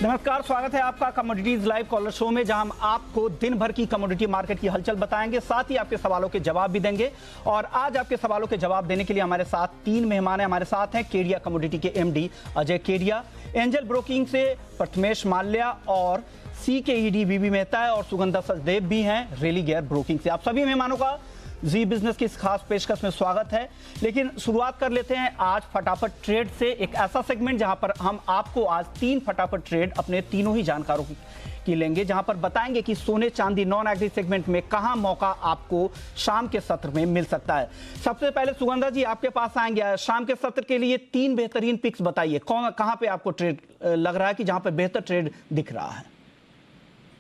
नमस्कार, स्वागत है आपका कमोडिटीज लाइव कॉलर शो में, जहां हम आपको दिन भर की कमोडिटी मार्केट की हलचल बताएंगे, साथ ही आपके सवालों के जवाब भी देंगे। और आज आपके सवालों के जवाब देने के लिए हमारे साथ तीन मेहमान हैं। हमारे साथ हैं केडिया कमोडिटी के MD Ajay Kedia, angel broking से प्रथमेश माल्या और CKED बीबी मेहता है, और सुगंधा सचदेव भी हैं रेली गेयर ब्रोकिंग से। आप सभी मेहमानों का जी बिजनेस की इस खास पेशकश में स्वागत है। लेकिन शुरुआत कर लेते हैं आज फटाफट ट्रेड से, एक ऐसा सेगमेंट जहां पर हम आपको आज तीन फटाफट ट्रेड अपने तीनों ही जानकारों की लेंगे, जहां पर बताएंगे कि सोने चांदी नॉन एग्री सेगमेंट में कहां मौका आपको शाम के सत्र में मिल सकता है। सबसे पहले सुगंधा जी आपके पास आएंगे, शाम के सत्र के लिए तीन बेहतरीन पिक्स बताइए, कहां पे आपको ट्रेड लग रहा है कि जहां पर बेहतर ट्रेड दिख रहा है।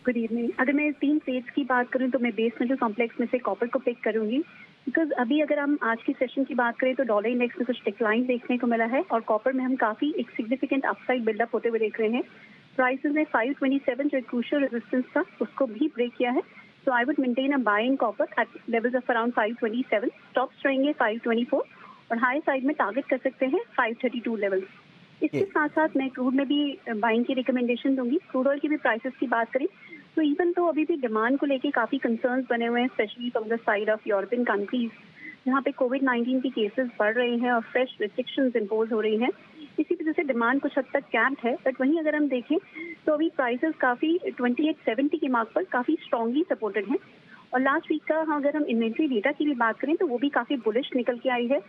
Good evening. अगर मैं तीन ट्रेड्स की बात करूं तो मैं बेस मेटल कॉम्प्लेक्स में से कॉपर को पिक करूंगी, बिकॉज अभी अगर हम आज की सेशन की बात करें तो डॉलर इंडेक्स में कुछ डिक्लाइन देखने को मिला है और कॉपर में हम काफी एक सिग्निफिकेंट अपसाइड बिल्डअप होते हुए देख रहे हैं। प्राइसेस में 527 जो एक क्रूशियल रेजिस्टेंस था उसको भी ब्रेक किया है, so I would maintain a buy in copper at levels of around 527। Stops रहेंगे 524 और हाई साइड में टारगेट कर सकते हैं 532 लेवल्स। इसके साथ साथ मैं क्रूड में भी बाइंग की रिकमेंडेशन दूंगी। क्रूड ऑयल की भी प्राइसेस की बात करें तो इवन तो अभी भी डिमांड को लेके काफी कंसर्न्स बने हुए हैं, specially from the side of European countries, जहां पे कोविड-19 की केसेस बढ़ रहे हैं और फ्रेश रिस्ट्रिक्शंस इंपोज हो रही हैं। इसी वजह से डिमांड कुछ हद तक कैप्ड है, बट वहीं अगर हम देखें तो अभी प्राइसेस काफी 2870 के मार्क पर काफी स्ट्रांगली सपोर्टेड हैं। और लास्ट वीक का अगर हम इन्वेंट्री डेटा की भी बात करें तो वो भी काफी बुलिश निकल के आई है,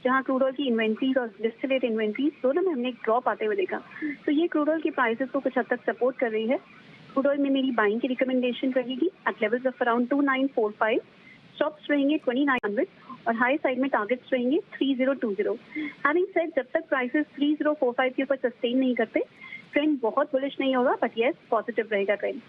जहां क्रूड ऑयल की इन्वेंट्रीज और डिस्टिलेट इन्वेंट्रीज दोनों में हमने एक ड्रॉप आते हुए देखा, तो ये क्रूड ऑयल की प्राइसेस को कुछ हद तक सपोर्ट कर रही है। क्रूड ऑयल में मेरी बाइंग की रिकमेंडेशन रहेगी at levels of around 2945, stops रहेंगे 2900 और हाई साइड में टारगेट्स रहेंगे 3020। हैविंग सेड, जब तक प्राइसेस 3045 के ऊपर सस्टेन नहीं करते ट्रेंड बहुत बुलिश नहीं होगा, बट यस पॉजिटिव रहेगा ट्रेंड।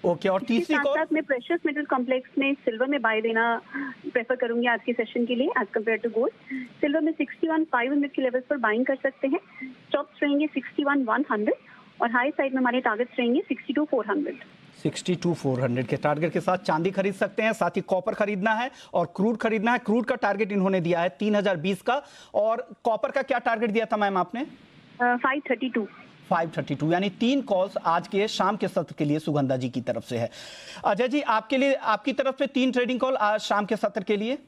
ओके, और तीसरी साथ मैं प्रेशियस मेटल कॉम्प्लेक्स में सिल्वर में बाय देना प्रेफर करूंगी आज के सेशन के लिए as compare to gold. Silver में 61,500 के लेवल्स पर बाइंग कर सकते हैं, स्टॉप्स रहेंगे 61,100 और हाई साइड में हमारे टारगेट्स रहेंगे 62,400। 62,400 के टारगेट के साथ चांदी खरीद सकते हैं, साथ ही कॉपर खरीदना है और क्रूड खरीदना है। क्रूड का टारगेट इन्होंने दिया है 3020 का, और कॉपर का क्या टारगेट दिया था मैम आपने? 532, यानी तीन कॉल्स आज के शाम के सत्र के लिए सुगंधा जी की तरफ से है। अजय जी आपके लिए, आपकी तरफ से तीन ट्रेडिंग कॉल आज शाम के सत्र के लिए।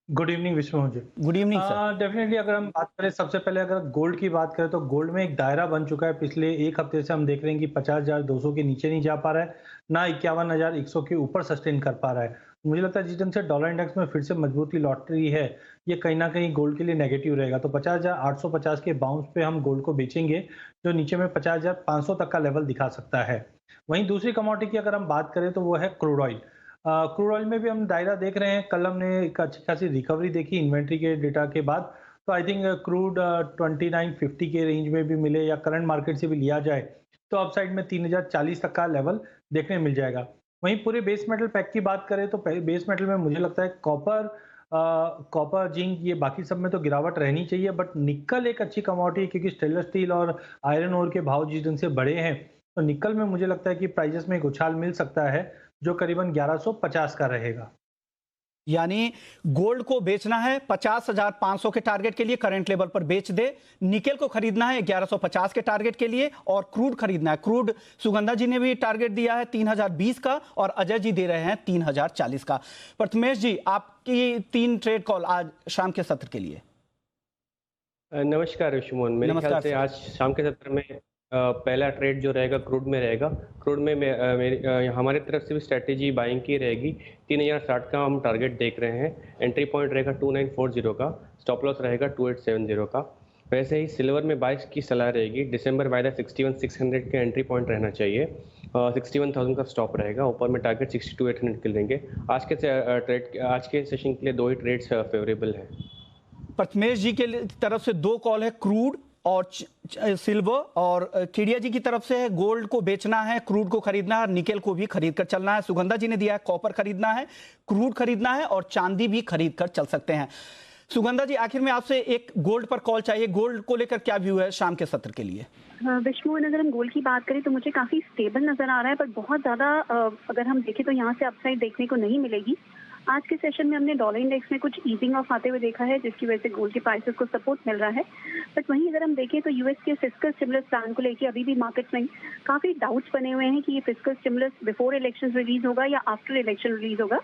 Good evening Vishnu ji. Good evening sir. Definitely अगर हम बात करें, सबसे पहले अगर गोल्ड की बात करें तो गोल्ड में एक दायरा बन चुका है। पिछले एक हफ्ते से हम देख रहे हैं कि 50,200 के नीचे नहीं जा पा रहा है, ना 51,100 के ऊपर सस्टेन कर पा रहा है। मुझे लगता है जिस ढंग से डॉलर इंडेक्स में फिर से मजबूती लौट रही है, ये कहीं ना कहीं गोल्ड के लिए नेगेटिव रहेगा। तो 50,850 के बाउंस पे हम गोल्ड को बेचेंगे, जो नीचे में 50,500 तक का लेवल दिखा सकता है। वहीं दूसरी कमोडिटी की अगर हम बात करें तो वो है क्रूड ऑयल। क्रूड ऑयल में भी हम दायरा देख रहे हैं। कल हमने एक अच्छी खासी रिकवरी देखी इन्वेंट्री के डेटा के बाद, तो आई थिंक क्रूड 2950 के रेंज में भी मिले या करंट मार्केट से भी लिया जाए तो अपसाइड में 3040 तक का लेवल देखने मिल जाएगा। वहीं पूरे बेस मेटल पैक की बात करें तो बेस मेटल में मुझे लगता है कॉपर जिंक ये बाकी सब में तो गिरावट रहनी चाहिए, बट निकल एक अच्छी कमोडिटी, क्योंकि स्टेनलेस स्टील और आयरन ओर के भाव जिस ढंग से बढ़े हैं, तो निकल में मुझे लगता है कि प्राइजेस में एक उछाल मिल सकता है जो करीबन 1150 का रहेगा। यानी गोल्ड को बेचना है 50,500 के टारगेट के लिए, करंट लेवल पर बेच दे। निकेल को खरीदना है 1150 के टारगेट के लिए, और क्रूड खरीदना है। क्रूड सुगंधा जी ने भी टारगेट दिया है 3020 का और अजय जी दे रहे हैं 3040 का। प्रथमेश जी आपकी तीन ट्रेड कॉल आज शाम के सत्र के लिए। नमस्कार विष्णु, मेरे ख्याल से आज शाम के सत्र में पहला ट्रेड जो रहेगा क्रूड में रहेगा। क्रूड में हमारे तरफ से भी स्ट्रेटेजी बाइंग की रहेगी। 3060 का हम टारगेट देख रहे हैं। एंट्री पॉइंट रहेगा 2940 का, स्टॉप लॉस रहेगा 2870 का। वैसे ही सिल्वर में बाइस की सलाह रहेगी। दिसंबर वायदा 61,600 का एंट्री पॉइंट रहना चाहिए, 61,000 का स्टॉप रहेगा। ऊपर में टारगेट 62,800 के लेंगे। आज के सेशन के लिए दो ही ट्रेड्स फेवरेबल है। प्रथमेश जी के तरफ से दो कॉल है, क्रूड और सिल्वर, और केडिया जी की तरफ से है गोल्ड को बेचना है, क्रूड को खरीदना है, निकेल को भी खरीद कर चलना है। सुगंधा जी ने दिया है कॉपर खरीदना है, क्रूड खरीदना है और चांदी भी खरीद कर चल सकते हैं। सुगंधा जी आखिर में आपसे एक गोल्ड पर कॉल चाहिए, गोल्ड को लेकर क्या व्यू है शाम के सत्र के लिए? विष्णु, अगर हम गोल्ड की बात करें तो मुझे काफी स्टेबल नजर आ रहा है, पर बहुत ज्यादा अगर हम देखें तो यहाँ से अपसाइड देखने को नहीं मिलेगी। आज के सेशन में हमने डॉलर इंडेक्स में कुछ ईजिंग ऑफ आते हुए देखा है, जिसकी वजह से गोल्ड के प्राइसेस को सपोर्ट मिल रहा है। बट वहीं अगर हम देखें तो यूएस के फिस्कल स्टिमुलस प्लान को लेकर अभी भी मार्केट्स में काफी डाउट्स बने हुए हैं कि ये fiscal stimulus before election release होगा या आफ्टर इलेक्शन रिलीज होगा।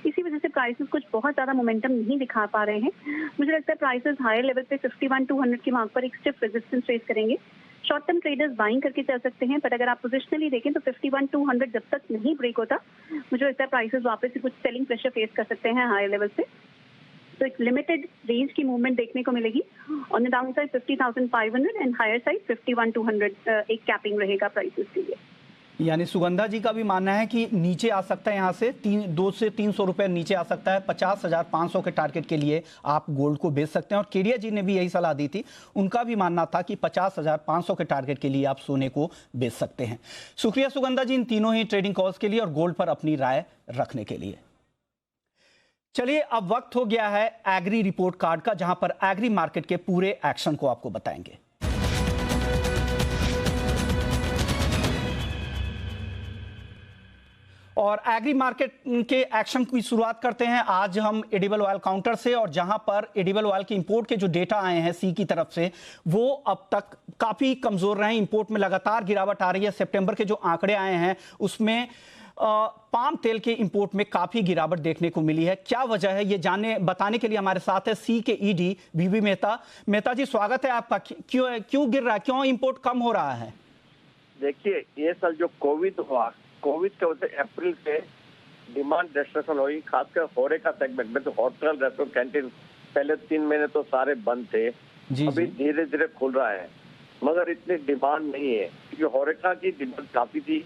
इसी वजह से प्राइसेस कुछ बहुत ज्यादा मोमेंटम नहीं दिखा पा रहे हैं। मुझे लगता है प्राइसेस हायर लेवल पे 51,200 की मार्क पर एक स्टिफ रेजिस्टेंस फेस करेंगे। शॉर्ट टर्म ट्रेडर्स बाइंग करके चल सकते हैं, बट अगर आप पोजिशनली देखें तो 51,200 जब तक नहीं ब्रेक होता, मुझे लगता है प्राइसेस वापस से कुछ सेलिंग प्रेशर फेस कर सकते हैं हायर लेवल से। तो एक लिमिटेड रेंज की मूवमेंट देखने को मिलेगी। On the downside 50,500 and higher side 51,200 एक कैपिंग रहेगा प्राइसेस के लिए। यानी सुगंधा जी का भी मानना है कि नीचे आ सकता है, यहाँ से 200 से 300 रुपए नीचे आ सकता है। 50,500 के टारगेट के लिए आप गोल्ड को बेच सकते हैं। और केडिया जी ने भी यही सलाह दी थी, उनका भी मानना था कि 50,500 के टारगेट के लिए आप सोने को बेच सकते हैं। शुक्रिया सुगंधा जी इन तीनों ही ट्रेडिंग कॉल्स के लिए और गोल्ड पर अपनी राय रखने के लिए। चलिए अब वक्त हो गया है एग्री रिपोर्ट कार्ड का, जहां पर एग्री मार्केट के पूरे एक्शन को आपको बताएंगे। और एग्री मार्केट के एक्शन की शुरुआत करते हैं आज हम एडिबल ऑयल काउंटर से, और जहां पर एडिबल ऑयल के इंपोर्ट के जो डेटा आए हैं सी की तरफ से, वो अब तक काफी कमजोर रहे हैं। इंपोर्ट में लगातार गिरावट आ रही है। सितंबर के जो आंकड़े आए हैं उसमें पाम तेल के इंपोर्ट में काफी गिरावट देखने को मिली है। क्या वजह है ये बताने के लिए हमारे साथ है सी के ईडी वीवी मेहता। मेहता जी स्वागत है आपका। क्यों गिर रहा है, क्यों इंपोर्ट कम हो रहा है? देखिए ये साल जो कोविड हुआ, कोविड के वजह से अप्रैल से डिमांड डिस्ट्रक्शन हुई, खासकर होरेका सेगमेंट में। तो होटल रेस्टोरेंट कैंटीन पहले 3 महीने तो सारे बंद थे, अभी धीरे धीरे खुल रहा है, मगर इतनी डिमांड नहीं है क्योंकि होरेका की डिमांड काफी थी।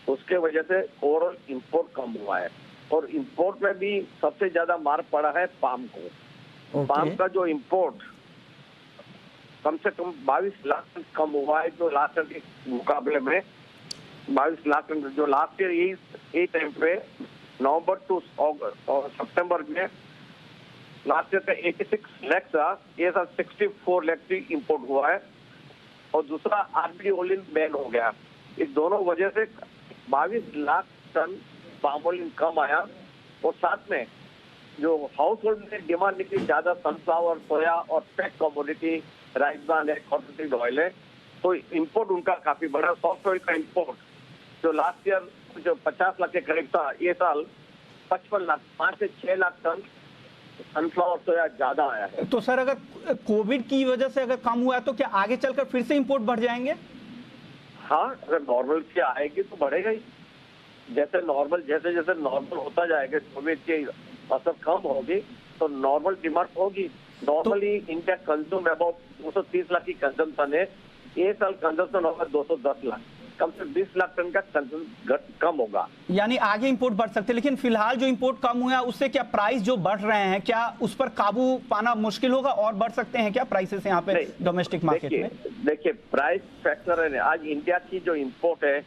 उसके वजह से ओवरऑल इंपोर्ट कम हुआ है। और इंपोर्ट में भी सबसे ज्यादा मार पड़ा है पाम को। पाम का जो इंपोर्ट कम से कम 22 लाख टन कम हुआ है, जो लास्ट ईयर के मुकाबले में 22 लाख टन। जो लास्ट ईयर यही टाइम पे नवंबर टू अगस्त और सितंबर में लास्ट ईयर का 86 लाख था, ये साल 64 लाख की इंपोर्ट हुआ है। और दूसरा आरबीडी ओलिन बैन हो गया। इस दोनों वजह से 22 लाख टन पाम ऑयल कम आया। और साथ में जो हाउस होल्ड में डिमांड निकली ज्यादा, सनफ्लावर, सोया और पेट कमोडिटी, राइस ब्रान है, कॉटन ऑयल है, तो इंपोर्ट उनका काफी बड़ा। सॉफ्ट ऑयल का इंपोर्ट जो लास्ट ईयर जो 50 लाख के करीब था, ये साल 55 लाख, 5 से 6 लाख टन सनफ्लावर सोया ज्यादा आया है। तो सर अगर कोविड की वजह से अगर कम हुआ है तो क्या आगे चलकर फिर से इंपोर्ट बढ़ जाएंगे? हाँ, अगर नॉर्मल से आएगी तो बढ़ेगा ही। जैसे जैसे नॉर्मल होता जाएगा, कोविड की असर कम होगी तो नॉर्मल डिमांड होगी। Normally India consume about 230 lakh की कंजम्पशन है। ये साल कंजम्पशन होगा 210 लाख, कम से 20 लाख टन का कंजम्पशन कम होगा। यानी आगे इंपोर्ट बढ़ सकते हैं। लेकिन फिलहाल जो इंपोर्ट कम हुआ है उससे क्या प्राइस जो बढ़ रहे हैं, क्या उस पर काबू पाना मुश्किल होगा और बढ़ सकते हैं क्या प्राइसेस यहाँ पे डोमेस्टिक मार्केट में? देखिए प्राइस फैक्टर है। आज इंडिया की जो इंपोर्ट है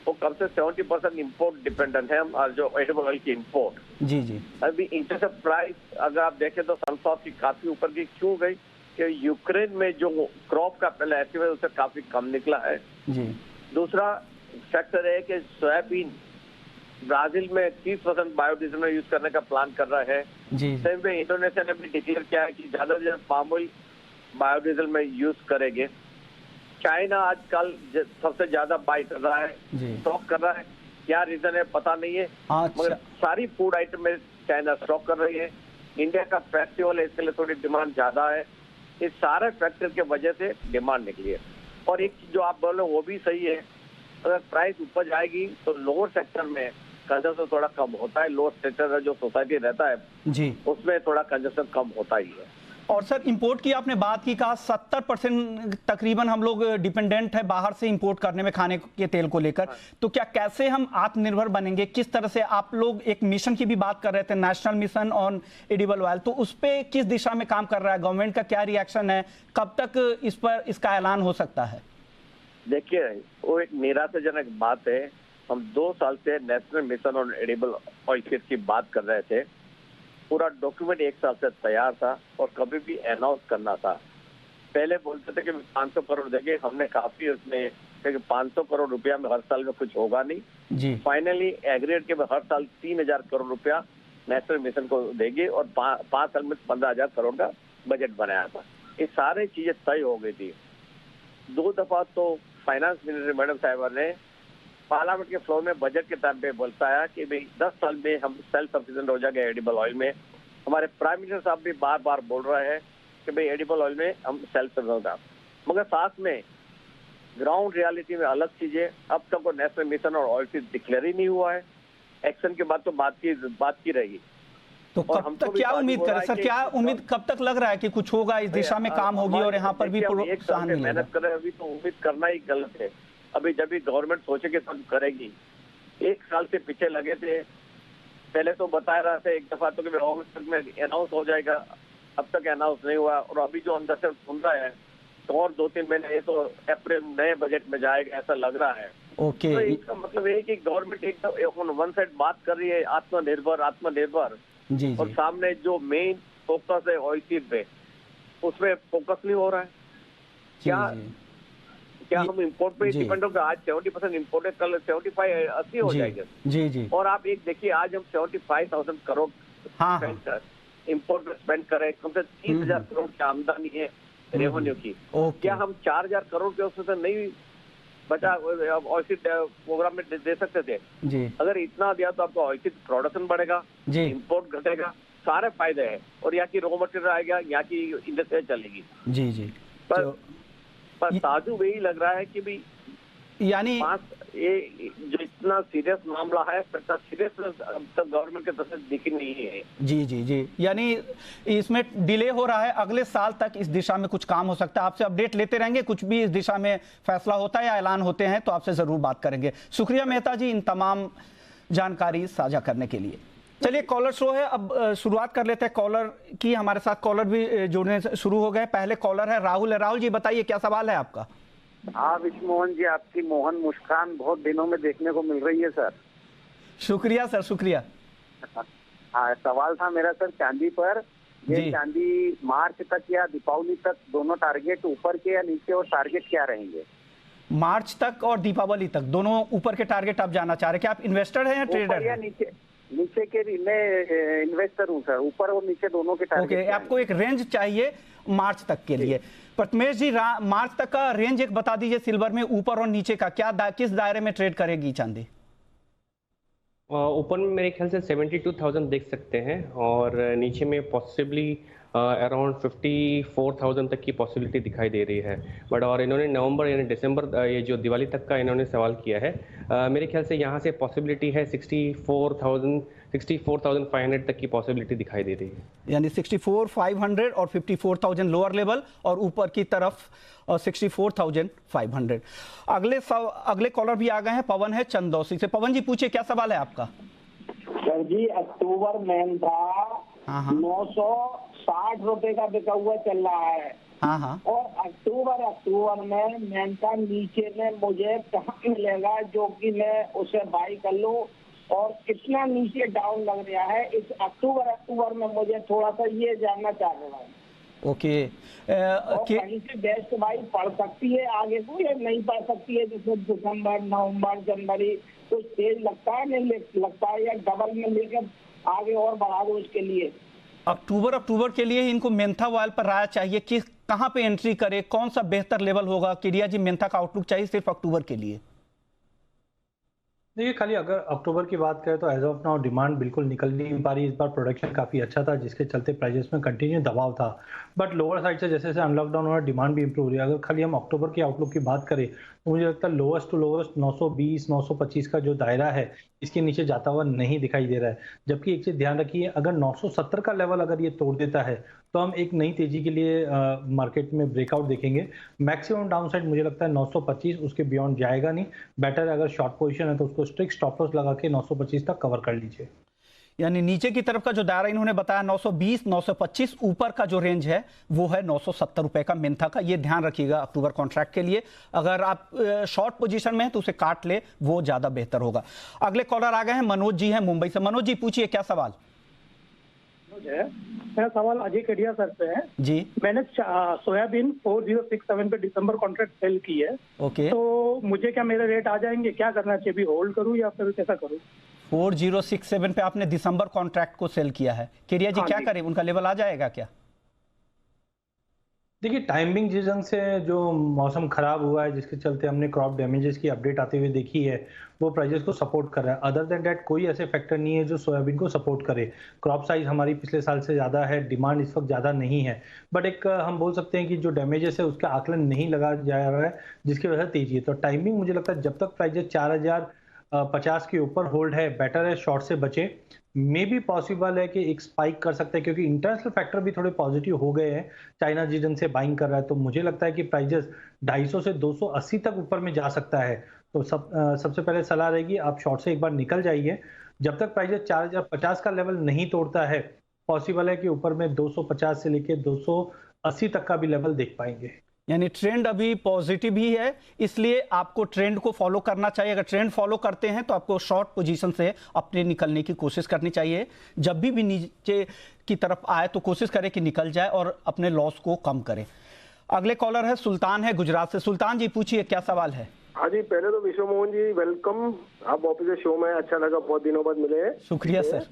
वो कम से 70% इंपोर्ट डिपेंडेंट है, और जो एडिबल ऑयल की इंपोर्ट। जी अभी इंटर से प्राइस अगर आप देखें तो सनफ्लावर की काफी ऊपर की क्यों गई कि यूक्रेन में जो क्रॉप का पहले एस्टिमेट उससे काफी कम निकला है जी। दूसरा फैक्टर है कि सोयाबीन ब्राजील में 30% बायोडीजल में यूज करने का प्लान कर रहा है जी। सेम में इंडोनेशिया ने भी डिक्लेयर किया है कि ज्यादा से ज्यादा पाम ऑयल बायोडीजल में यूज करेंगे। चाइना आजकल सबसे ज्यादा बाई कर रहा है, स्टॉक कर रहा है। क्या रीजन है पता नहीं है, मगर सारी फूड आइटम में चाइना स्टॉक कर रही है। इंडिया का फेस्टिवल है, इसके लिए थोड़ी डिमांड ज्यादा है। इस सारे फैक्टर के वजह से डिमांड निकली है। और एक चीज जो आप बोल रहे हो वो भी सही है, अगर प्राइस ऊपर जाएगी तो लोअर सेक्टर में कंजम्पशन थोड़ा कम होता है। लोअर सेक्टर जो सोसाइटी रहता है जी, उसमें थोड़ा कंजम्पशन कम होता ही है। और सर इंपोर्ट की आपने बात की, कहा 70% तकरीबन हम लोग डिपेंडेंट है बाहर से इंपोर्ट करने में खाने के तेल को लेकर। तो क्या कैसे हम आत्मनिर्भर बनेंगे, किस तरह से? आप लोग एक मिशन की भी बात कर रहे थे, national mission on edible oil, तो उस पर किस दिशा में काम कर रहा है गवर्नमेंट का? क्या रिएक्शन है, कब तक इस पर इसका ऐलान हो सकता है? देखिए वो एक निराशाजनक बात है। हम 2 साल से national mission on edible oil की बात कर रहे थे। पूरा डॉक्यूमेंट 1 साल से तैयार था और कभी भी अनाउंस करना था। पहले बोलते थे कि 500 करोड़ देंगे, हमने काफी उसमें 500 करोड़ रुपया में हर साल में कुछ होगा नहीं जी। फाइनली एग्रीगेट के हर साल 3000 करोड़ रुपया नेशनल मिशन को देगी और 5 साल में 15,000 करोड़ का बजट बनाया था। ये सारी चीजें तय हो गई थी। 2 दफा तो फाइनेंस मिनिस्टर मैडम साहिबा ने पार्लियामेंट के फ्लोर में बजट के टाइम पे बताया कि भाई 10 साल में हम सेल्फ सफिशिएंट हो जाएंगे एडिबल ऑयल में। हमारे प्राइम मिनिस्टर साहब भी बार बार बोल रहे हैं कि भाई एडिबल ऑयल में हम सेल्फ सफिशिएंट होगा, मगर साथ में ग्राउंड रियलिटी में अलग चीजें। अब तक वो नेशनल मिशन और ऑयल सीड डिक्लेयर ही नहीं हुआ है। एक्शन के बाद तो बात की रहेगी। तो कब तक क्या उम्मीद करें सर, क्या उम्मीद कब तक लग रहा है कि कुछ होगा, इस दिशा में काम होगी और यहाँ पर भी प्रोत्साहन मिलेगा? मेहनत करें, अभी तो उम्मीद करना ही गलत है। अभी जब भी गवर्नमेंट सोचेगी तब करेगी। 1 साल से पीछे लगे थे। पहले तो बता रहा था एक दफा तो कि अगस्त तक में अनाउंस हो जाएगा, अब तक अनाउंस नहीं हुआ। और अभी जो अंदर से सुन रहा है तो और 2-3 महीने, ये तो अप्रैल नए बजट में जाएगा ऐसा लग रहा है। ओके, तो इसका मतलब है कि गवर्नमेंट एकदम वन साइड बात कर रही है आत्मनिर्भर जी और सामने जो मेन फोकस है ऑयल सीड पे, उसमें फोकस नहीं हो रहा है। क्या हम इंपोर्ट पे डिपेंड होगा? आज 70% इंपोर्ट है, कल 75-80 हो जाएगा। जी जी। और आप एक देखिए, आज हम 75,000 करोड़ इंपोर्ट में स्पेंड करें, कम से 30,000 करोड़ की आमदनी है रेवेन्यू की। क्या हम 4,000 करोड़ के उसमें से नहीं बचा ऑयल सीड प्रोग्राम में दे सकते थे? जी। अगर इतना दिया तो आपका ऑयल सीड प्रोडक्शन बढ़ेगा, इंपोर्ट घटेगा, सारे फायदे हैं। और यहाँ की रॉ मटेरियल आएगा, यहाँ की इंडस्ट्री चलेगी। जी जी। पर ताजुब यही लग रहा है कि भी यानी ये जो इतना सीरियस मामला है, सीरियस अब तक गवर्नमेंट के तरफ से दिखी नहीं है। जी जी जी, यानी इसमें डिले हो रहा है। अगले साल तक इस दिशा में कुछ काम हो सकता है। आपसे अपडेट लेते रहेंगे, कुछ भी इस दिशा में फैसला होता है या ऐलान होते हैं तो आपसे जरूर बात करेंगे। शुक्रिया मेहता जी इन तमाम जानकारी साझा करने के लिए। चलिए, कॉलर शो है, अब शुरुआत कर लेते हैं कॉलर की। हमारे साथ कॉलर भी जुड़ने शुरू हो गए। पहले कॉलर है राहुल जी, बताइए क्या सवाल है आपका? हाँ विष्णुमोहन जी, आपकी मोहन मुस्कान बहुत दिनों में देखने को मिल रही है सर। शुक्रिया सर, शुक्रिया। हाँ, सवाल था मेरा सर चांदी पर। ये चांदी मार्च तक या दीपावली तक दोनों टारगेट ऊपर के या नीचे, और टारगेट क्या रहेंगे? मार्च तक और दीपावली तक दोनों ऊपर के टारगेट आप जानना चाह रहे हैं? क्या आप इन्वेस्टर हैं या ट्रेडर हैं? नीचे के मैं इन्वेस्टर हूँ सर, ऊपर और नीचे दोनों के टारगेट। ओके, आपको एक रेंज चाहिए मार्च तक के लिए। प्रथमेश जी, मार्च तक का रेंज एक बता दीजिए सिल्वर में, ऊपर और नीचे का क्या किस दायरे में ट्रेड करेगी चांदी? ऊपर में मेरे ख्याल से 72,000 देख सकते हैं, और नीचे में पॉसिबली अराउंड 54,000 तक की पॉसिबिलिटी दिखाई दे रही है। बट और इन्होंने नवंबर यानी दिसंबर, ये जो दिवाली तक का इन्होंने सवाल किया है, मेरे ख्याल से यहाँ से पॉसिबिलिटी है 64,500 तक की पॉसिबिलिटी दिखाई दे रही है। यानी 64,500 और 54,000 लोअर लेवल, और ऊपर की तरफ 64,500। अगले कॉलर भी आ गए हैं, पवन है चंदौसी से। पवन जी पूछिए, क्या सवाल है आपका? सर जी, अक्टूबर में था 960 रुपए का बिका हुआ चल रहा है। और अक्टूबर में मेहनता नीचे में मुझे कहाँ मिलेगा जो कि मैं उसे बाई कर लूं, और कितना नीचे डाउन लग रहा है इस अक्टूबर में? मुझे थोड़ा सा ये जानना चाह रहा हूँ। ओके, कहीं से बेस्ट बाई पड़ सकती है आगे को या नहीं पड़ सकती है? जैसे दिसंबर, नवंबर, जनवरी कुछ तेज लगता है, नहीं लगता है, या डबल में लेकर आगे और बढ़ा दो उसके लिए? अक्टूबर के लिए इनको मेंथा ऑयल पर राय चाहिए कि कहां पे एंट्री करे, कौन सा बेहतर लेवल होगा? किरिया जी, मेंथा का आउटलुक चाहिए सिर्फ अक्टूबर के लिए? देखिए, खाली अगर अक्टूबर की बात करें तो एज ऑफ नाउ डिमांड बिल्कुल निकल नहीं पा रही। इस बार प्रोडक्शन काफ़ी अच्छा था, जिसके चलते प्राइसेस में कंटिन्यू दबाव था। बट लोअर साइड से जैसे जैसे अनलॉकडाउन हो रहा है, डिमांड भी इंप्रूव हो रही है। अगर खाली हम अक्टूबर की आउटलुक की बात करें तो मुझे लगता है लोएस्ट टू लोएस्ट 920-925 का जो दायरा है, इसके नीचे जाता हुआ नहीं दिखाई दे रहा है। जबकि एक चीज़ ध्यान रखिए, अगर 970 का लेवल अगर ये तोड़ देता है तो हम एक नई तेजी के लिए मार्केट में ब्रेकआउट देखेंगे। मैक्सिमम डाउन साइड मुझे लगता है 925, उसके बियॉन्ड जाएगा नहीं। बेटर अगर शॉर्ट पोजीशन है तो उसको स्ट्रिक्ट स्टॉप लॉस लगा के 925 तक कवर कर लीजिए। यानी नीचे की तरफ का जो दायरा इन्होंने बताया 920-925, ऊपर का जो रेंज है वो है 970 रुपए का मेंथा का। ये ध्यान रखिएगा अक्टूबर कॉन्ट्रैक्ट के लिए। अगर आप शॉर्ट पोजीशन में हैं तो उसे काट ले, वो ज्यादा बेहतर होगा। अगले कॉलर आ गए हैं, मनोज जी हैं मुंबई से। मनोज जी पूछिए, क्या सवाल? है। मेरा सवाल अजय केडिया सर से है जी। मैंने सोयाबीन 4067 पे दिसंबर कॉन्ट्रैक्ट सेल की है। ओके, तो मुझे क्या मेरे रेट आ जाएंगे, क्या करना चाहिए, अभी होल्ड करूं या फिर कैसा करूं? 4067 पे आपने दिसंबर कॉन्ट्रैक्ट को सेल किया है, केडिया जी क्या करें, उनका लेवल आ जाएगा क्या? देखिए, टाइमिंग जिस ढंग से जो मौसम खराब हुआ है जिसके चलते हमने क्रॉप डैमेजेस की अपडेट आते हुए देखी है, वो प्राइजेस को सपोर्ट कर रहा है। अदर देन डैट कोई ऐसे फैक्टर नहीं है जो सोयाबीन को सपोर्ट करे। क्रॉप साइज हमारी पिछले साल से ज़्यादा है, डिमांड इस वक्त ज़्यादा नहीं है, बट एक हम बोल सकते हैं कि जो डैमेजेस है उसका आकलन नहीं लगा जा रहा है, जिसकी वजह से तेजी है। तो टाइमिंग मुझे लगता है जब तक प्राइजेस 4050 के ऊपर होल्ड है, बेटर है शॉर्ट से बचे। मे भी पॉसिबल है कि एक स्पाइक कर सकते हैं, क्योंकि इंटरनेशनल फैक्टर भी थोड़े पॉजिटिव हो गए हैं। चाइना जिस ढंग से बाइंग कर रहा है, तो मुझे लगता है कि प्राइजेस 250 से 280 तक ऊपर में जा सकता है। तो सबसे पहले सलाह रहेगी आप शॉर्ट से एक बार निकल जाइए। जब तक प्राइजेस 4050 का लेवल नहीं तोड़ता है, पॉसिबल है कि ऊपर में 250 से लेके 280 तक का भी लेवल देख पाएंगे। यानी ट्रेंड अभी पॉजिटिव ही है, इसलिए आपको ट्रेंड को फॉलो करना चाहिए। अगर ट्रेंड फॉलो करते हैं तो आपको शॉर्ट पोजीशन से अपने निकलने की कोशिश करनी चाहिए। जब भी नीचे की तरफ आए तो कोशिश करें कि निकल जाए और अपने लॉस को कम करें। अगले कॉलर है सुल्तान, है गुजरात से। सुल्तान जी पूछिए, क्या सवाल है? हाँ जी, पहले तो विश्व मोहन जी वेलकम, आप ऑफिस शो में, अच्छा लगा, बहुत दिनों बाद मिले। शुक्रिया सर।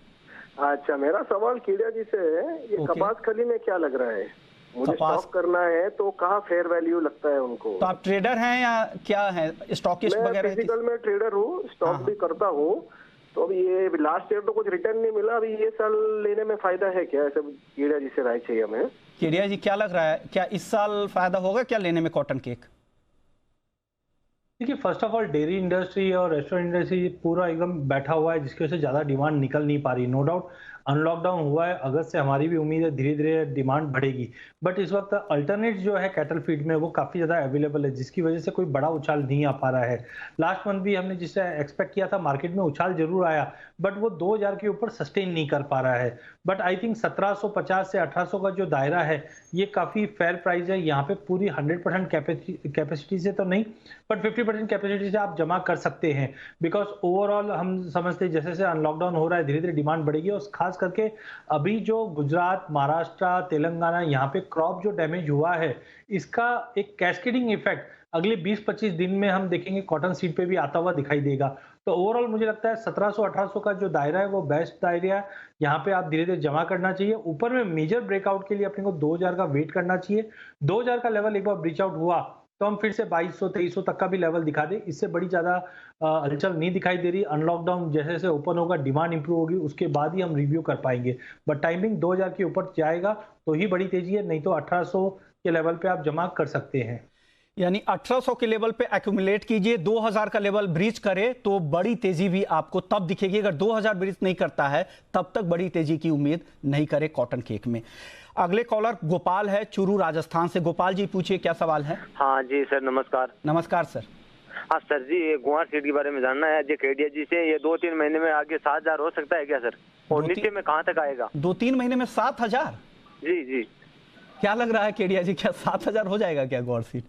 अच्छा, मेरा सवाल केडिया जी से है, ये कपास खली में क्या लग रहा है? मुझे स्टॉक करना है तो कहाँ फेयर वैल्यू लगता है उनको? तो आप ट्रेडर हैं या क्या है, स्टॉकिस्ट वगैरह? मैं फिजिकल में ट्रेडर हूँ, स्टॉक भी करता हूँ। तो अभी ये लास्ट ईयर तो कुछ रिटर्न नहीं मिला, अभी ये साल लेने में फायदा है क्या? ऐसे केडिया जी से राय चाहिए हमें। केडिया जी क्या लग रहा है, क्या इस साल फायदा होगा क्या लेने में कॉटन केक? देखिए, first of all dairy industry और रेस्टोरेंट इंडस्ट्री पूरा एकदम बैठा हुआ है, जिसकी वजह से ज़्यादा डिमांड निकल नहीं पा रही। नो डाउट अनलॉकडाउन हुआ है, अगस्त से हमारी भी उम्मीद है धीरे धीरे डिमांड बढ़ेगी, बट इस वक्त अल्टरनेट जो है कैटल फीड में वो काफ़ी ज़्यादा अवेलेबल है, जिसकी वजह से कोई बड़ा उछाल नहीं आ पा रहा है। लास्ट मंथ भी हमने जिससे एक्सपेक्ट किया था मार्केट में उछाल जरूर आया, बट वो 2000 के ऊपर सस्टेन नहीं कर पा रहा है। बट आई थिंक 1750 से 1800 का जो दायरा है ये काफ़ी फेयर प्राइस है। यहाँ पे पूरी 100% कैपेसिटी से तो नहीं, बट 50% कैपेसिटी से आप जमा कर सकते हैं, बिकॉज ओवरऑल हम समझते हैं जैसे जैसे अनलॉकडाउन हो रहा है धीरे धीरे डिमांड बढ़ेगी। और खास करके अभी जो गुजरात, महाराष्ट्र, तेलंगाना यहाँ पे क्रॉप जो डैमेज हुआ है, इसका एक कैस्केडिंग इफेक्ट अगले 20-25 दिन में हम देखेंगे कॉटन सीड पे भी आता हुआ दिखाई देगा। तो ओवरऑल मुझे लगता है 1700-1800 का जो दायरा है वो बेस्ट दायरा है, यहाँ पे आप धीरे धीरे जमा करना चाहिए। ऊपर में मेजर ब्रेकआउट के लिए अपने को 2000 का वेट करना चाहिए। 2000 का लेवल एक बार ब्रीच आउट हुआ तो हम फिर से 2200-2300 तक का भी लेवल दिखा दे, इससे बड़ी ज्यादा हलचल नहीं दिखाई दे रही। अनलॉकडाउन जैसे जैसे ओपन होगा, डिमांड इंप्रूव होगी, उसके बाद ही हम रिव्यू कर पाएंगे। बट टाइमिंग 2000 के ऊपर जाएगा तो ही बड़ी तेजी है, नहीं तो 1800 के लेवल पे आप जमा कर सकते हैं। यानी 1800 के लेवल पे एक्यूमुलेट कीजिए, 2000 का लेवल ब्रीच करे तो बड़ी तेजी भी आपको तब दिखेगी। अगर 2000 ब्रीच नहीं करता है तब तक बड़ी तेजी की उम्मीद नहीं करे कॉटन केक में। अगले कॉलर गोपाल है, चूरू राजस्थान से। गोपाल जी पूछिए, क्या सवाल है? हाँ जी सर, नमस्कार। नमस्कार सर। हाँ सर जी, ये गुआर सीट के बारे में जानना है जी केडिया जी से। ये 2-3 महीने में आगे 7000 हो सकता है क्या सर? और नीचे में कहाँ तक आएगा? 2-3 महीने में 7000? जी जी। क्या लग रहा है केडिया जी, क्या 7000 हो जाएगा क्या गुआर सीट?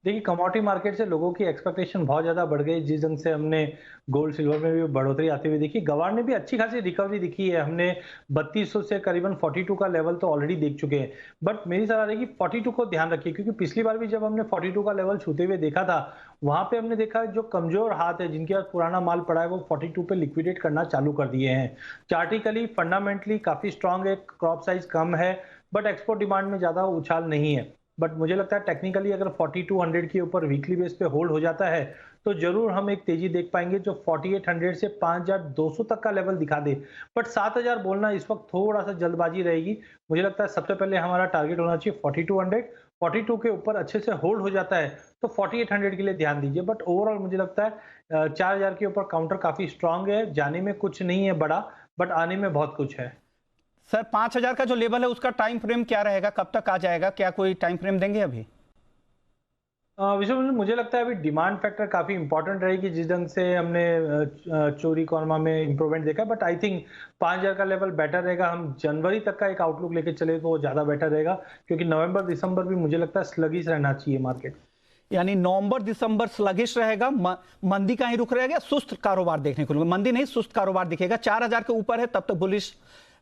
देखिए, कमोडिटी मार्केट से लोगों की एक्सपेक्टेशन बहुत ज़्यादा बढ़ गई, जिस ढंग से हमने गोल्ड सिल्वर में भी बढ़ोतरी आती हुई देखी। गवार ने भी अच्छी खासी रिकवरी दिखी है, हमने 3200 से करीबन 42 का लेवल तो ऑलरेडी देख चुके हैं। बट मेरी सलाह रहेगी 42 को ध्यान रखिए, क्योंकि पिछली बार भी जब हमने 42 का लेवल छूते हुए देखा था, वहां पे हमने देखा जो कमजोर हाथ है, जिनके पास पुराना माल पड़ा है, वो 42 पे लिक्विडेट करना चालू कर दिए हैं। चार्टिकली फंडामेंटली काफी स्ट्रांग है, क्रॉप साइज कम है, बट एक्सपोर्ट डिमांड में ज्यादा उछाल नहीं है। बट मुझे लगता है टेक्निकली अगर 4200 के ऊपर वीकली बेस पे होल्ड हो जाता है तो जरूर हम एक तेजी देख पाएंगे जो 4800 से 5200 तक का लेवल दिखा दे। बट 7000 बोलना इस वक्त थोड़ा सा जल्दबाजी रहेगी। मुझे लगता है सबसे पहले हमारा टारगेट होना चाहिए 4200। 42 के ऊपर अच्छे से होल्ड हो जाता है तो 4800 के लिए ध्यान दीजिए। बट ओवरऑल मुझे लगता है 4000 के ऊपर काउंटर काफी स्ट्रांग है, जाने में कुछ नहीं है बड़ा, बट आने में बहुत कुछ है। सर 5000 का जो लेवल है उसका टाइम फ्रेम क्या रहेगा, कब तक आ जाएगा, क्या कोई टाइम फ्रेम देंगे अभी? विशेष मुझे लगता है अभी डिमांड फैक्टर काफी इंपॉर्टेंट रहेगी, जिस ढंग से हमने चोरी कॉर्मा में इंप्रूवमेंट देखा। बट आई थिंक 5000 का लेवल बेटर रहेगा। हम जनवरी तक का एक आउटलुक लेके चले तो वो ज्यादा बेटर रहेगा, क्योंकि नवंबर दिसंबर भी मुझे लगता है स्लगिश रहना चाहिए मार्केट। यानी नवंबर दिसंबर स्लगिश रहेगा, मंदी का ही रुख रहेगा, सुस्त कारोबार देखने को मिलेगा। मंदी नहीं, सुस्त कारोबार दिखेगा। 4000 के ऊपर है तब तक बुलिश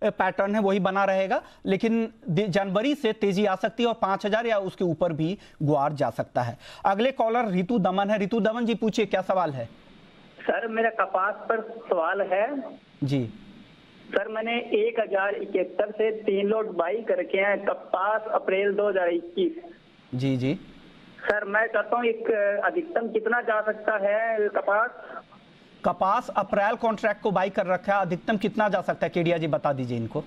पैटर्न है वही बना रहेगा, लेकिन जनवरी से तेजी आ सकती है और 5000 या उसके ऊपर भी गुआर जा सकता है। अगले कॉलर रितु दमन है। रितु दमन जी पूछिए, क्या सवाल है? सर मेरा कपास पर सवाल है जी। सर मैंने 1071 से 3 लोट बाई करके हैं कपास अप्रैल 2021। जी जी सर मैं कहता हूँ एक अधिकतम कितना जा सकता है कपास? कपास अप्रैल कॉन्ट्रैक्ट को बाई कर रखा है, अधिकतम कितना जा सकता है केडिया जी बता दीजिए इनको।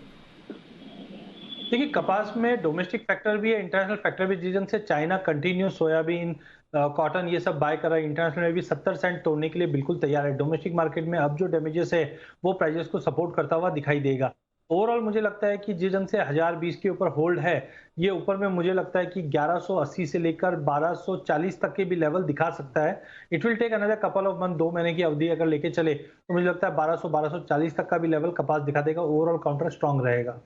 देखिए कपास में डोमेस्टिक फैक्टर भी है, इंटरनेशनल फैक्टर भी, जिस से चाइना कंटिन्यू सोयाबीन कॉटन ये सब बाय कर रहा है। इंटरनेशनल में भी 70 सेंट तोड़ने के लिए बिल्कुल तैयार है। डोमेस्टिक मार्केट में अब जो डैमेजेस है वो प्राइजेस को सपोर्ट करता हुआ दिखाई देगा। ओवरऑल मुझे लगता है कि जिस से 1020 के ऊपर होल्ड है, ये ऊपर में मुझे लगता है कि 1180 से लेकर 1240 तक के भी लेवल दिखा सकता है। It will take another couple of month, 2 महीने की अवधि अगर लेके चले तो मुझे लगता है 1240 तक का भी लेवल कपास दिखा देगा। ओवरऑल काउंटर स्ट्रॉन्ग रहेगा,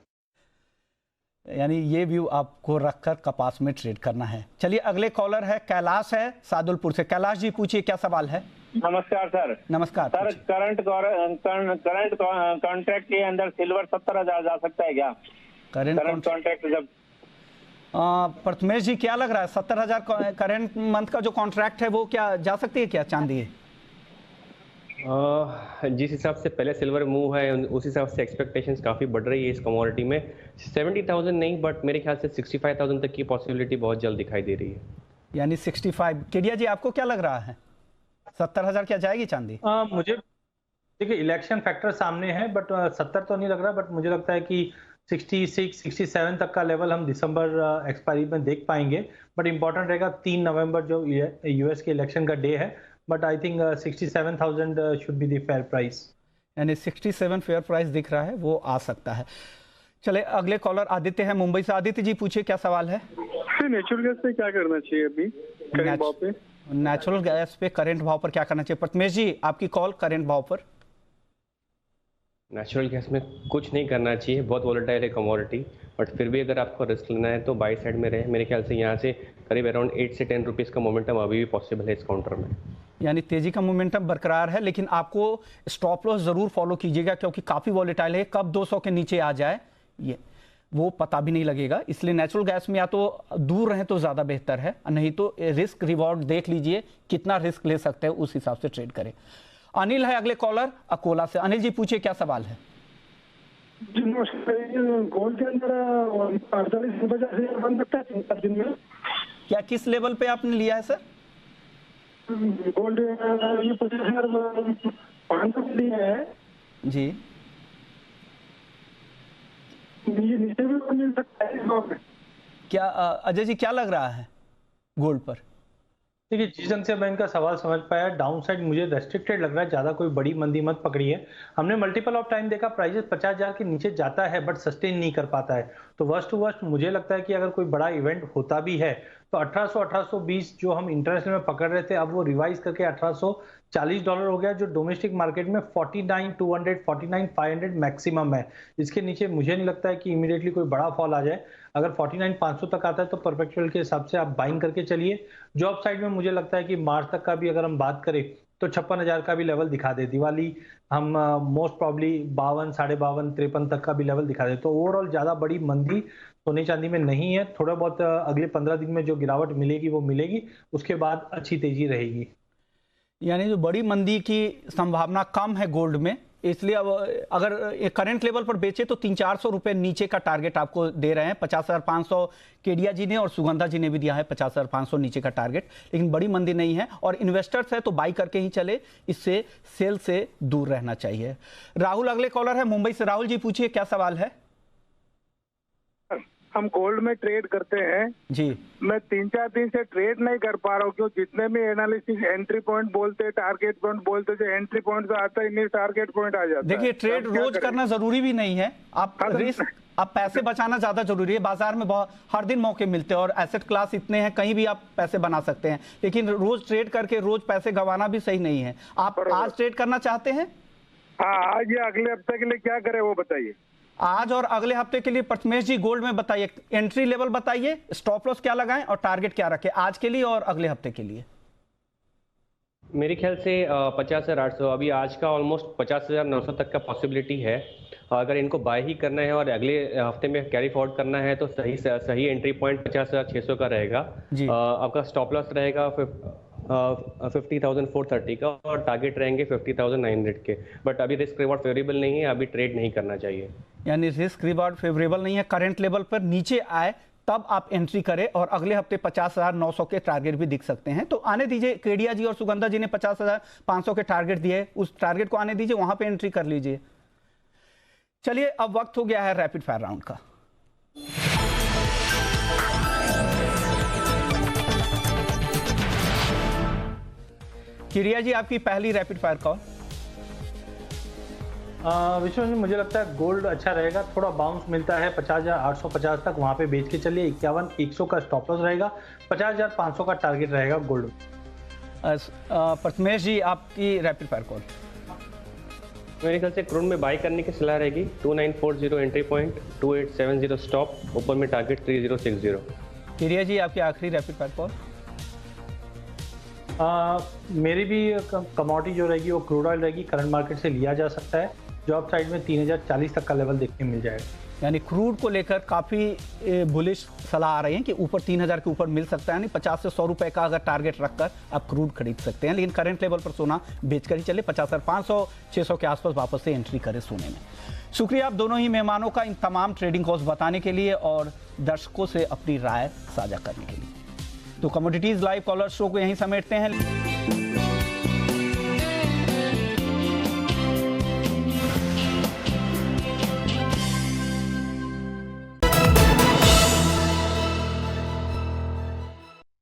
यानी ये व्यू आपको रखकर कपास में ट्रेड करना है। चलिए अगले कॉलर है कैलाश है सादुलपुर से। कैलाश जी पूछिए, क्या सवाल है? नमस्कार सर। नमस्कार सर, करंट कॉन्ट्रैक्ट के अंदर सिल्वर 70,000 जा सकता है क्या? करंट कॉन्ट्रैक्ट जब प्रथमेश जी क्या लग रहा है, 70,000 करंट मंथ का जो कॉन्ट्रैक्ट है वो क्या जा सकती है क्या चांदी? जिस हिसाब से पहले सिल्वर मूव है उस हिसाब से एक्सपेक्टेशंस काफ़ी बढ़ रही है इस कमोडिटी में। 70,000 नहीं, बट मेरे ख्याल से 65,000 तक की पॉसिबिलिटी बहुत जल्द दिखाई दे रही है, यानी 65। केडिया जी आपको क्या लग रहा है, 70,000 क्या जाएगी चांदी? मुझे देखिए इलेक्शन फैक्टर सामने है, बट 70 तो नहीं लग रहा, बट मुझे लगता है कि 66, 67 तक का लेवल हम दिसंबर एक्सपायरी में देख पाएंगे। बट इंपॉर्टेंट रहेगा 3 नवंबर जो यूएस के इलेक्शन का डे है। But I think 67,000 should be the fair price, यानी 67 फेयर प्राइस दिख रहा है, वो आ सकता है। चले अगले कॉलर आदित्य है मुंबई से। आदित्य जी पूछिए, क्या सवाल है? नेचुरल गैस पे क्या करना चाहिए अभी करंट भाव पे? नेचुरल गैस पे करंट भाव पर क्या करना चाहिए? प्रथमेश जी आपकी कॉल करंट भाव पर। नेचुरल गैस में कुछ नहीं करना चाहिए, बहुत वोलेटाइल है कमोडिटी, बट फिर भी अगर आपको रिस्क लेना है तो बाई साइड में रहे। मेरे ख्याल से यहाँ से करीब अराउंड 8 से 10 रुपीज़ का मोमेंटम अभी भी पॉसिबल है इस काउंटर में, यानी तेजी का मोमेंटम बरकरार है, लेकिन आपको स्टॉप लॉस जरूर फॉलो कीजिएगा क्योंकि काफ़ी वॉलेटाइल है। कब 200 के नीचे आ जाए ये वो पता भी नहीं लगेगा, इसलिए नेचुरल गैस में या तो दूर रहें तो ज़्यादा बेहतर है, नहीं तो रिस्क रिवॉर्ड देख लीजिए कितना रिस्क ले सकते हैं, उस हिसाब से ट्रेड करें। अनिल है अगले कॉलर अकोला से। अनिल जी पूछिए, क्या सवाल है? गोल्ड के अंदर 48,000 बन सकता है 3-4 दिन में? क्या किस लेवल पे आपने लिया है सर? गोल्ड ये 50,500 लिया है जी। ये नीचे भी मिल सकता है क्या अजय जी क्या लग रहा है गोल्ड पर? देखिए जिस से मैं इनका सवाल समझ पाया, डाउन साइड मुझे रेस्ट्रिक्टेड लग रहा है, ज्यादा कोई बड़ी मंदी मत पकड़ी है। हमने मल्टीपल ऑफ टाइम देखा प्राइजेस 50,000 के नीचे जाता है बट सस्टेन नहीं कर पाता है। तो वर्स्ट टू वर्स्ट मुझे लगता है कि अगर कोई बड़ा इवेंट होता भी है तो 1800-1820 जो हम इंटरनेशनल में पकड़ रहे थे, अब वो रिवाइज करके $1840 हो गया, जो डोमेस्टिक मार्केट में 49,200 49,500 मैक्सिमम है। इसके नीचे मुझे नहीं लगता है कि इमीडिएटली कोई बड़ा फॉल आ जाए। अगर 49,500 तक आता है तो परपेचुअल के हिसाब से आप बाइंग करके चलिए। जॉब साइड में मुझे लगता है कि मार्च तक का भी अगर हम बात करें तो 56,000 का भी लेवल दिखा दे। दिवाली हम मोस्ट प्रॉब्ली 52, 52.5, 53 तक का भी लेवल दिखा दे। तो ओवरऑल ज्यादा बड़ी मंदी सोने चांदी में नहीं है। थोड़ा बहुत अगले 15 दिन में जो गिरावट मिलेगी वो मिलेगी, उसके बाद अच्छी तेजी रहेगी। यानी जो बड़ी मंदी की संभावना कम है गोल्ड में, इसलिए अब अगर करंट लेवल पर बेचे तो 300-400 रुपए नीचे का टारगेट आपको दे रहे हैं। 50,500 केडिया जी ने और सुगंधा जी ने भी दिया है 50,500 नीचे का टारगेट, लेकिन बड़ी मंदी नहीं है और इन्वेस्टर्स है तो बाई करके ही चले, इससे सेल से दूर रहना चाहिए। राहुल अगले कॉलर है मुंबई से। राहुल जी पूछिए, क्या सवाल है? हम गोल्ड में ट्रेड करते हैं जी। मैं 3-4 दिन से ट्रेड नहीं कर पा रहा हूँ, क्यों जितने भी एनालिसिस एंट्री पॉइंट बोलते, टारगेट पॉइंट बोलते, जो एंट्री पॉइंट से आता है नहीं टारगेट पॉइंट आ जाता है। देखिए ट्रेड रोज करना जरूरी भी नहीं है, आप रिस्क आप पैसे बचाना ज्यादा जरूरी है। बाजार में बहुत हर दिन मौके मिलते हैं और एसेट क्लास इतने हैं, कहीं भी आप पैसे बना सकते हैं, लेकिन रोज ट्रेड करके रोज पैसे गंवाना भी सही नहीं है। आप आज ट्रेड करना चाहते हैं? हाँ, आज या अगले हफ्ते के लिए क्या करें वो बताइए। आज और अगले हफ्ते के लिए प्रथमेश जी गोल्ड में बताइए, एंट्री लेवल बताइए, स्टॉप लॉस क्या लगाएं और टारगेट क्या रखें आज के लिए और अगले हफ्ते के लिए? मेरे ख्याल से 50,800 अभी आज का ऑलमोस्ट 50,900 तक का पॉसिबिलिटी है। अगर इनको बाय ही करना है और अगले हफ्ते में कैरी फॉरवर्ड करना है तो सही एंट्री पॉइंट 50,600 का रहेगा। आपका स्टॉप लॉस रहेगा 50,430 का और टारगेट रहेंगे 50,900 के। बट अभी रिस्क रिवॉर्ड फेवरेबल नहीं है, अभी ट्रेड नहीं करना चाहिए। यानी रिस्क रिवॉर्ड फेवरेबल नहीं है, करंट लेवल पर नीचे आए तब आप एंट्री करें और अगले हफ्ते 50,900 के टारगेट भी दिख सकते हैं। तो आने दीजिए, केडिया जी और सुगंधा जी ने 50,500 के टारगेट दिए, उस टारगेट को आने दीजिए, वहां पे एंट्री कर लीजिए। चलिए अब वक्त हो गया है रैपिड फायर राउंड का। केडिया जी आपकी पहली रैपिड फायर कॉल। विश्व जी मुझे लगता है गोल्ड अच्छा रहेगा, थोड़ा बाउंस मिलता है 50,850 तक, वहां पे बेच के चलिए। 51,100 का स्टॉप लॉस रहेगा, 50,500 का टारगेट रहेगा गोल्ड। प्रथमेश जी आपकी रैपिड फायर कॉल। मेरे ख्याल से क्रूड में बाय करने की सलाह रहेगी। 2940 एंट्री पॉइंट, 2870 स्टॉप, ऊपर में टारगेट 3060। केडिया जी आपकी आखिरी रैपिड फायर कॉल। मेरी भी कमोडिटी जो रहेगी वो क्रूड ऑयल रहेगी, करंट मार्केट से लिया जा सकता है, जो आप साइड में 3040 तक का लेवल देखने मिल जाएगा। यानी क्रूड को लेकर काफ़ी बुलिश सलाह आ रही है कि ऊपर 3000 के ऊपर मिल सकता है, यानी 50 से 100 रुपए का अगर टारगेट रखकर आप क्रूड खरीद सकते हैं। लेकिन करंट लेवल पर सोना बेचकर ही चले, 50,500-600 के आसपास वापस से एंट्री करें सोने में। शुक्रिया आप दोनों ही मेहमानों का इन तमाम ट्रेडिंग कॉस्ट बताने के लिए और दर्शकों से अपनी राय साझा करने के लिए। तो कमोडिटीज लाइव कॉलर शो को यहीं समेटते हैं।